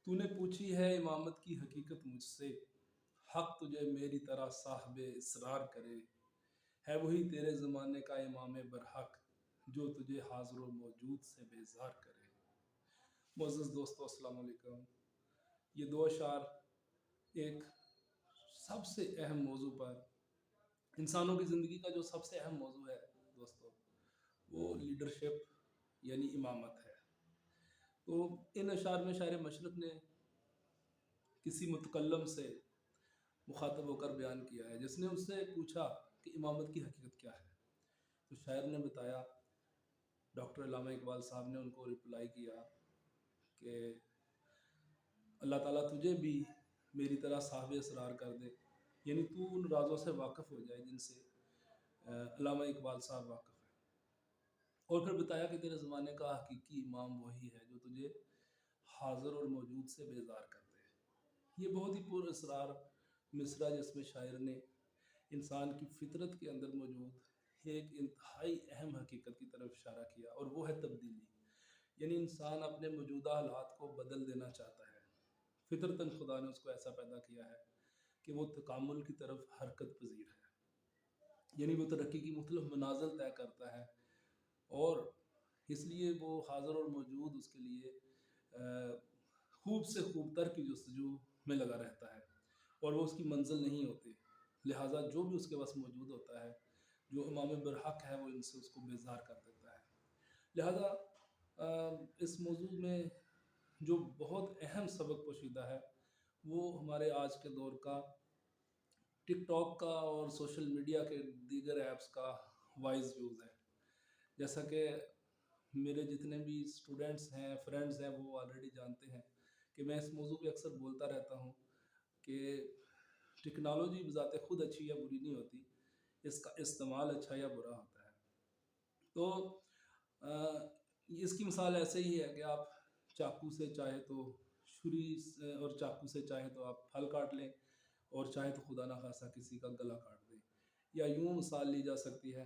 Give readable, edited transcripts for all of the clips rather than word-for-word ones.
تو نے پوچھی ہے امامت کی حقیقت مجھ سے، حق تجھے میری طرح صاحب اسرار کرے، ہے وہی تیرے زمانے کا امام برحق جو تجھے حاضر و موجود سے بیزار کرے۔ معزز دوستو السلام علیکم۔ یہ دو اشعار ایک سب سے اہم موضوع پر، انسانوں کی زندگی کا جو سب سے اہم موضوع ہے دوستو، وہ لیڈرشپ یعنی امامت ہے۔ تو ان اشعار میں شاعر مشرق نے کسی متکلم سے مخاطب ہو کر بیان کیا ہے، جس نے اس سے پوچھا کہ امامت کی حقیقت کیا ہے۔ تو شاعر نے بتایا، ڈاکٹر علامہ اقبال صاحب نے ان کو رپلائی کیا کہ اللہ تعالیٰ تجھے بھی میری طرح صاحب اسرار کر دے، یعنی تو ان رازوں سے واقف ہو جائے جن سے علامہ اقبال صاحب واقف ہیں، اور پھر بتایا کہ تیرے زمانے کا حقیقی امام وہی ہے جو تجھے حاضر اور موجود سے بیزار کر دے۔ یہ بہت ہی پر اسرار مصرع جس میں شاعر نے انسان کی فطرت کے اندر موجود ایک انتہائی اہم حقیقت کی طرف اشارہ کیا، اور وہ ہے تبدیلی۔ یعنی انسان اپنے موجودہ حالات کو بدل دینا چاہتا ہے۔ فطرتاً خدا نے اس کو ایسا پیدا کیا ہے کہ وہ تکامل کی طرف حرکت پذیر ہے، یعنی وہ ترقی کی مختلف منازل طے کرتا ہے، اور اس لیے وہ حاضر اور موجود اس کے لیے خوب سے خوب تر کی جستجو میں لگا رہتا ہے، اور وہ اس کی منزل نہیں ہوتی۔ لہٰذا جو بھی اس کے پاس موجود ہوتا ہے، جو امام برحق ہے، وہ ان سے اس کو بیزار کر دیتا ہے۔ لہٰذا اس موضوع میں جو بہت اہم سبق پوشیدہ ہے، وہ ہمارے آج کے دور کا ٹک ٹاک کا اور سوشل میڈیا کے دیگر ایپس کا وائز یوز ہے۔ جیسا کہ میرے جتنے بھی اسٹوڈنٹس ہیں، فرینڈز ہیں، وہ آلریڈی جانتے ہیں کہ میں اس موضوع پہ اکثر بولتا رہتا ہوں کہ ٹیکنالوجی بذات خود اچھی یا بری نہیں ہوتی، اس کا استعمال اچھا یا برا ہوتا ہے۔ تو اس کی مثال ایسے ہی ہے کہ آپ چاقو سے چاہے تو چھری اور چاقو سے چاہے تو آپ پھل کاٹ لیں، اور چاہے تو خدا نخواستہ کسی کا گلا کاٹ دیں۔ یا یوں مثال لی جا سکتی ہے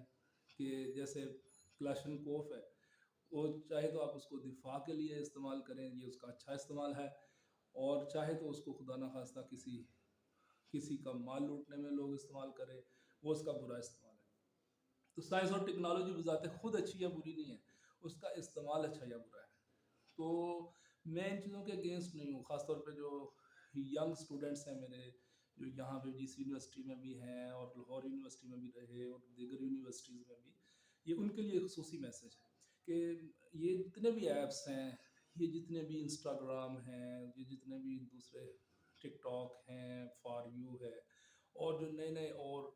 کہ جیسے کلاشنکوف ہے، وہ چاہے تو آپ اس کو دفاع کے لیے استعمال کریں، یہ اس کا اچھا استعمال ہے، اور چاہے تو اس کو خدا نخواستہ کسی کا مال لوٹنے میں لوگ استعمال کریں، وہ اس کا برا استعمال ہے۔ تو سائنس اور ٹیکنالوجی بذات خود اچھی یا بری نہیں ہے، اس کا استعمال اچھا یا برا ہے۔ تو میں ان چیزوں کے اگینسٹ نہیں ہوں، خاص طور پہ جو ینگ اسٹوڈنٹس ہیں میرے، جو یہاں پہ جی سی یونیورسٹی میں بھی ہیں اور لاہور یونیورسٹی میں بھی رہے اور دیگر یونیورسٹیز میں بھی، یہ ان کے لیے خصوصی میسج ہے کہ یہ جتنے بھی ایپس ہیں، یہ جتنے بھی انسٹاگرام ہیں، یہ جتنے بھی دوسرے ٹک ٹاک ہیں، فار یو ہے، اور جو نئے نئے اور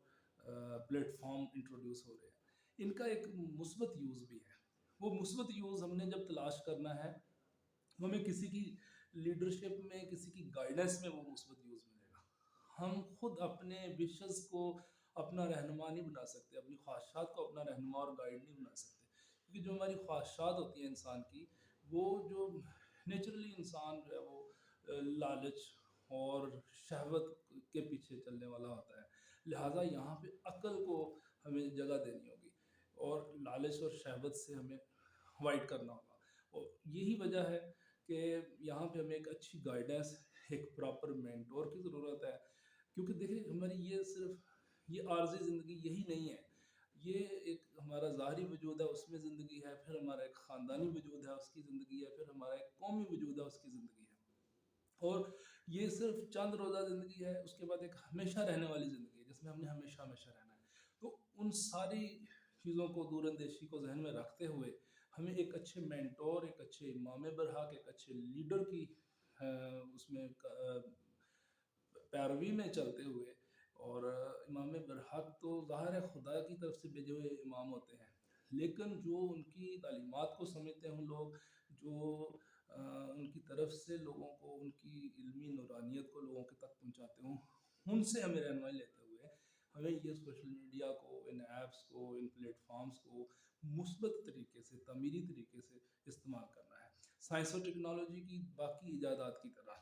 پلیٹ فارم انٹروڈیوس ہو رہے ہیں، ان کا ایک مثبت یوز بھی ہے۔ وہ مثبت یوز ہم نے جب تلاش کرنا ہے، ہمیں کسی کی لیڈرشپ میں، کسی کی گائیڈنس میں وہ مثبت یوز ملے گا۔ ہم خود اپنے وشز کو اپنا رہنما نہیں بنا سکتے، اپنی خواہشات کو اپنا رہنما اور گائیڈ نہیں بنا سکتے، کیونکہ جو ہماری خواہشات ہوتی ہیں انسان کی، وہ جو نیچرلی انسان جو ہے وہ لالچ اور شہوت کے پیچھے چلنے والا ہوتا ہے۔ لہٰذا یہاں پہ عقل کو ہمیں جگہ دینی ہوگی، اور لالچ اور شہوت سے ہمیں وائٹ کرنا ہوگا، اور یہی وجہ ہے کہ یہاں پہ ہمیں ایک اچھی گائیڈنس، ایک پراپر مینٹور کی ضرورت ہے۔ کیونکہ دیکھیں، ہماری یہ عارضی زندگی یہی نہیں ہے، یہ ایک ہمارا ظاہری وجود ہے، اس میں زندگی ہے، پھر ہمارا ایک خاندانی وجود ہے، اس کی زندگی ہے، پھر ہمارا ایک قومی وجود ہے، اس کی زندگی ہے، اور یہ صرف چند روزہ زندگی ہے، اس کے بعد ایک ہمیشہ رہنے والی زندگی ہے جس میں ہم نے ہمیشہ ہمیشہ رہنا ہے۔ تو ان ساری چیزوں کو، دور اندیشی کو ذہن میں رکھتے ہوئے، ہمیں ایک اچھے مینٹور، ایک اچھے امام برحق، ایک اچھے لیڈر کی اس میں پیروی میں چلتے ہوئے، اور امام برحق تو ظاہر ہے خدا کی طرف سے بھیجے ہوئے امام ہوتے ہیں، لیکن جو ان کی تعلیمات کو سمجھتے ہیں لوگ، جو ان کی طرف سے لوگوں کو، ان کی علمی نورانیت کو لوگوں کے تک پہنچاتے ہوں، ان سے ہمیں رہنمائی لیتے ہوئے ہمیں یہ سوشل میڈیا کو، ان ایپس کو، ان پلیٹ فارمز کو مثبت طریقے سے، تعمیری طریقے سے استعمال کرنا ہے۔ سائنس اور ٹیکنالوجی کی باقی ایجادات کی طرح،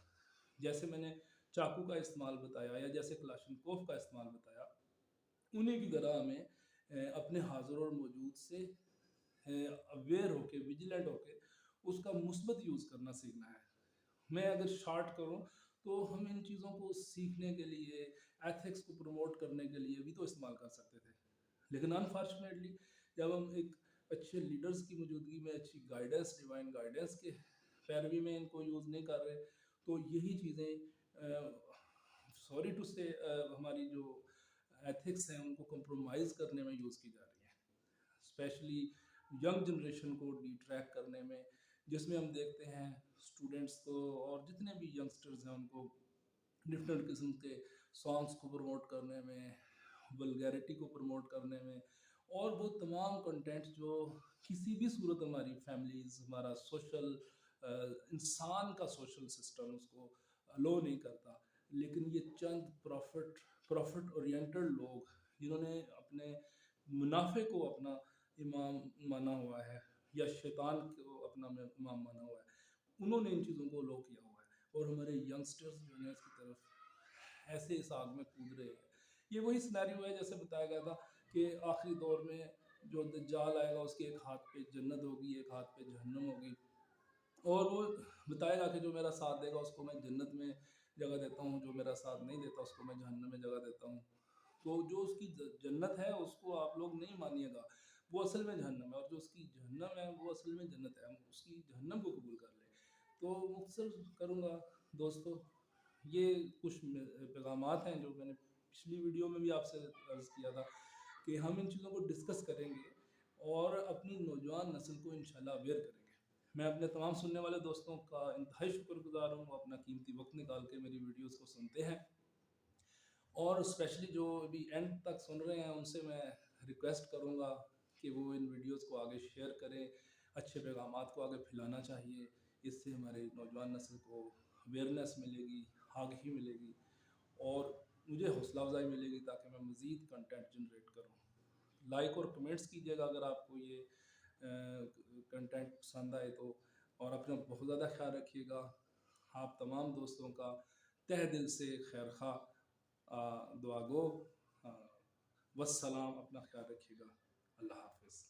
جیسے میں نے چاقو کا استعمال بتایا، یا جیسے کلاشنکوف کا استعمال بتایا، انہیں کی طرح ہمیں اپنے حاضر اور موجود سے اویئر ہو کے، ویجیلنٹ ہو کے، اس کا مثبت یوز کرنا سیکھنا ہے۔ میں اگر شارٹ کروں تو ہم ان چیزوں کو سیکھنے کے لیے، ایتھکس کو پروموٹ کرنے کے لیے بھی تو استعمال کر سکتے تھے، لیکن انفارچونیٹلی جب ہم ایک اچھے لیڈرز کی موجودگی میں، اچھی گائیڈنس، ڈیوائن گائیڈنس کے پیروی میں ان کو یوز نہیں کر رہے، تو یہی چیزیں سوری ٹو سے ہماری جو ایتھکس ہیں ان کو کمپرومائز کرنے میں یوز کی جا رہی ہیں، اسپیشلی ینگ جنریشن کو ڈی ٹریک کرنے میں، جس میں ہم دیکھتے ہیں اسٹوڈنٹس کو اور جتنے بھی ینگسٹرز ہیں ان کو ڈفرینٹ قسم کے سانگس کو پروموٹ کرنے میں، ولگیرٹی کو پروموٹ کرنے میں، اور وہ تمام کنٹینٹ جو کسی بھی صورت ہماری فیملیز، ہمارا سوشل انسان کا سوشل سسٹم اس کو لو نہیں کرتا، لیکن یہ چند پروفٹ اورینٹڈ لوگ جنہوں نے اپنے منافع کو اپنا امام مانا ہوا ہے یا شیطان کو اپنا امام مانا ہوا ہے، انہوں نے ان چیزوں کو لو کیا ہوا ہے، اور ہمارے ینگسٹرز جو ہیں اس کی طرف ایسے اس آگ میں کود رہے ہیں۔ یہ وہی سنیریو ہے جیسے بتایا گیا تھا کہ آخری دور میں جو دجال آئے گا اس کے ایک ہاتھ پہ جنت ہوگی، ایک ہاتھ پہ جہنم ہوگی، اور وہ بتائے گا کہ جو میرا ساتھ دے گا اس کو میں جنت میں جگہ دیتا ہوں، جو میرا ساتھ نہیں دیتا اس کو میں جہنم میں جگہ دیتا ہوں۔ تو جو اس کی جنت ہے اس کو آپ لوگ نہیں مانیے گا، وہ اصل میں جہنم ہے، اور جو اس کی جہنم ہے وہ اصل میں جنت ہے، ہم اس کی جہنم کو قبول کر لیں۔ تو مختصر کروں گا دوستو، یہ کچھ پیغامات ہیں جو میں نے پچھلی ویڈیو میں بھی آپ سے عرض کیا تھا کہ ہم ان چیزوں کو ڈسکس کریں گے اور اپنی نوجوان نسل کو انشاءاللہ اویئر کریں گے۔ میں اپنے تمام سننے والے دوستوں کا انتہائی شکر گزار ہوں، وہ اپنا قیمتی وقت نکال کے میری ویڈیوز کو سنتے ہیں، اور اسپیشلی جو ابھی اینڈ تک سن رہے ہیں ان سے میں ریکویسٹ کروں گا کہ وہ ان ویڈیوز کو آگے شیئر کریں، اچھے پیغامات کو آگے پھیلانا چاہیے، اس سے ہمارے نوجوان نسل کو اویئرنیس ملے گی، آگہی ملے گی، اور مجھے حوصلہ افزائی ملے گی تاکہ میں مزید کنٹینٹ جنریٹ کروں۔ لائک اور کمنٹس کیجیے گا اگر آپ کو یہ کنٹینٹ پسند آئے تو، اور اپنا بہت زیادہ خیال رکھیے گا۔ آپ تمام دوستوں کا تہ دل سے خیر خواہ دعا گو، والسلام، اپنا خیال رکھیے گا، اللہ حافظ۔